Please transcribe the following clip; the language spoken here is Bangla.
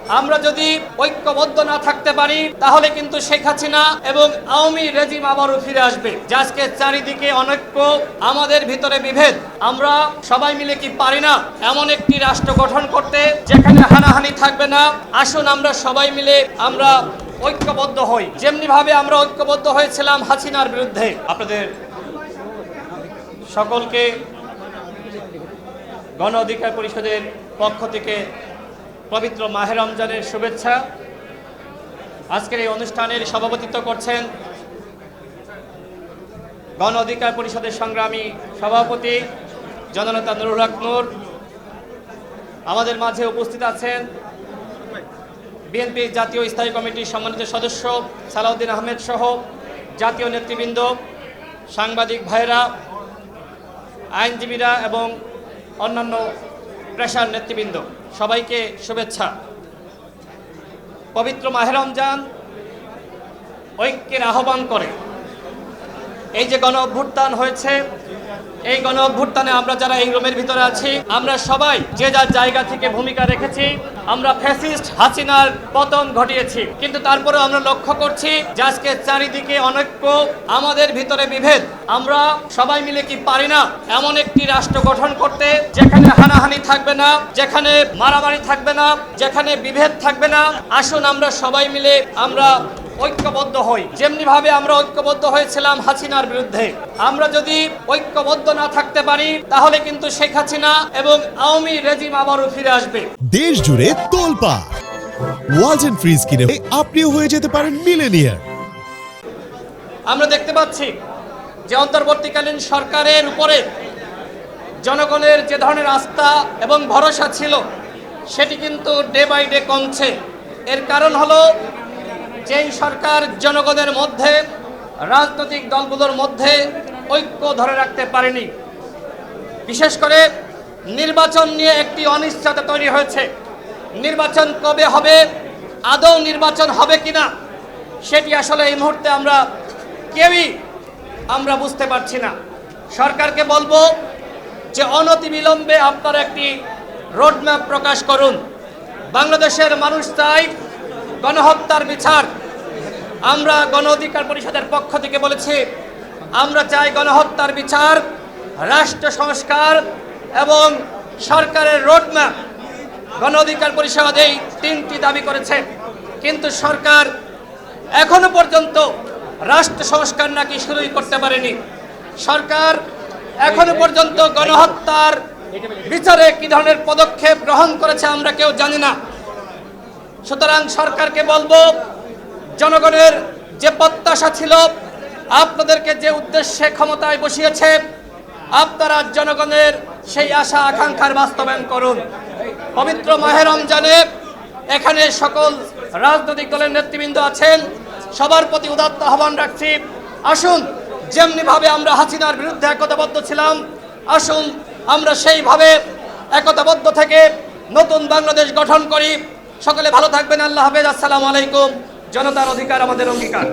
আমরা যদি ঐক্যবদ্ধ না থাকতে পারি তাহলে কিন্তু শেখ হাসিনা এবং আওয়ামী রেজিম আবারও ফিরে আসবে। আজকে চারিদিকে অনৈক্য, আমাদের ভিতরে বিভেদ, আমরা সবাই মিলে কি পারি না এমন একটি রাষ্ট্র গঠন করতে যেখানে হানাহানি থাকবে না? আসুন আমরা সবাই মিলে আমরা ঐক্যবদ্ধ হই, যেমনি ভাবে আমরা ঐক্যবদ্ধ হয়েছিলাম হাসিনার বিরুদ্ধে। আপনাদের সকলকে গণ অধিকার পরিষদের পক্ষ থেকে পবিত্র মাহে রমজানের শুভেচ্ছা। আজকের এই অনুষ্ঠানের সভাপতিত্ব করছেন গণ অধিকার পরিষদের সংগ্রামী সভাপতি জননেতা নুরুল হক নূর। আমাদের মাঝে উপস্থিত আছেন বিএনপি জাতীয় স্থায়ী কমিটির সম্মানিত সদস্য সালাউদ্দিন আহমেদ সহ জাতীয় নেতৃবৃন্দ, সাংবাদিক ভাইরা, আইনজীবীরা এবং অন্যান্য পেশার নেতৃবৃন্দ, সবাইকে শুভেচ্ছা। পবিত্র মাহে রমজান ঐক্যের আহ্বান করে। এই যে গণ অভ্যুত্থান হয়েছে, এই গণ অভ্যুত্থানে আমরা যারা এই রুমের ভিতরে আছি, আমরা সবাই যে যার জায়গা থেকে ভূমিকা রেখেছি। আমরা ফ্যাসিস্ট হাসিনার পতন ঘটিয়েছি, কিন্তু তারপরেও আমরা লক্ষ্য করছি যে আজকে চারিদিকে অনৈক্য, আমাদের ভিতরে বিভেদ, আমরা সবাই মিলে কি পারি না এমন একটি রাষ্ট্র গঠন করতে যেখানে হানাহানি থাকবে না, যেখানে মারামারি থাকবে না, যেখানে বিভেদ থাকবে না। আসুন আমরা সবাই মিলে আমরা ঐক্যবদ্ধ হই, যেমনি ভাবে আমরা ঐক্যবদ্ধ হয়েছিলাম হাসিনার বিরুদ্ধে। আমরা যদি ঐক্যবদ্ধ না থাকতে পারি তাহলে কিন্তু শেখ হাসিনা এবং আওয়ামী রেজিম আবারও ফিরে আসবে। দেশ জুড়ে তোলপাড় ওয়ালটন ফ্রিজ কিনে আপনিও হয়ে যেতে পারেন মিলেনিয়ার। আমরা দেখতে পাচ্ছি যে অন্তর্বর্তীকালীন সরকারের উপরে জনগণের যে ধরনের আস্থা এবং ভরসা ছিল সেটি কিন্তু ডে বাই ডে কমছে। এর কারণ হলো যেই সরকার জনগণের মধ্যে, রাজনৈতিক দলগুলোর মধ্যে ঐক্য ধরে রাখতে পারেনি। বিশেষ করে নির্বাচন নিয়ে একটি অনিশ্চয়তা তৈরি হয়েছে। নির্বাচন কবে হবে, আদৌ নির্বাচন হবে কিনা সেটি আসলে এই মুহূর্তে আমরা কেউই বুঝতে পারছি না। সরকারকে বলবো যে অনতিবিলম্বে আপনারা একটি রোডম্যাপ প্রকাশ করুন। বাংলাদেশের মানুষ চাই গণহত্যার বিচার। আমরা গণ অধিকার পরিষদের পক্ষ থেকে বলেছি, আমরা চাই গণহত্যার বিচার, রাষ্ট্র সংস্কার এবং সরকারের রোডম্যাপ। গণ অধিকার পরিষদ এই তিনটি দাবি করেছে, কিন্তু সরকার এখনো পর্যন্ত রাষ্ট্র সংস্কার নাকি শুরুই করতে পারেনি। সরকার এখনো পর্যন্ত গণহত্যার বিচারে কি ধরনের পদক্ষেপ গ্রহণ করেছে আমরা কেউ জানি না। সুতরাং সরকারকে বলবো, জনগণের যে প্রত্যাশা ছিল, আপনাদেরকে যে উদ্দেশ্যে ক্ষমতায় বসিয়েছে, আপনারা জনগণের সেই আশা আকাঙ্ক্ষার বাস্তবায়ন করুন। পবিত্র মাহে রমজানে এখানে সকল রাজনৈতিক দলের নেতৃবৃন্দ আছেন, সবার প্রতি উদাত্ত আহ্বান রাখছি, আসুন যেমনিভাবে আমরা হাসিনার বিরুদ্ধে একতাবদ্ধ ছিলাম, আসুন আমরা সেইভাবে একতাবদ্ধ থেকে নতুন বাংলাদেশ গঠন করি। সকলে ভালো থাকবেন। আল্লাহ হাফেজ। আসসালামু আলাইকুম। জনতার অধিকার আমাদের অঙ্গীকার।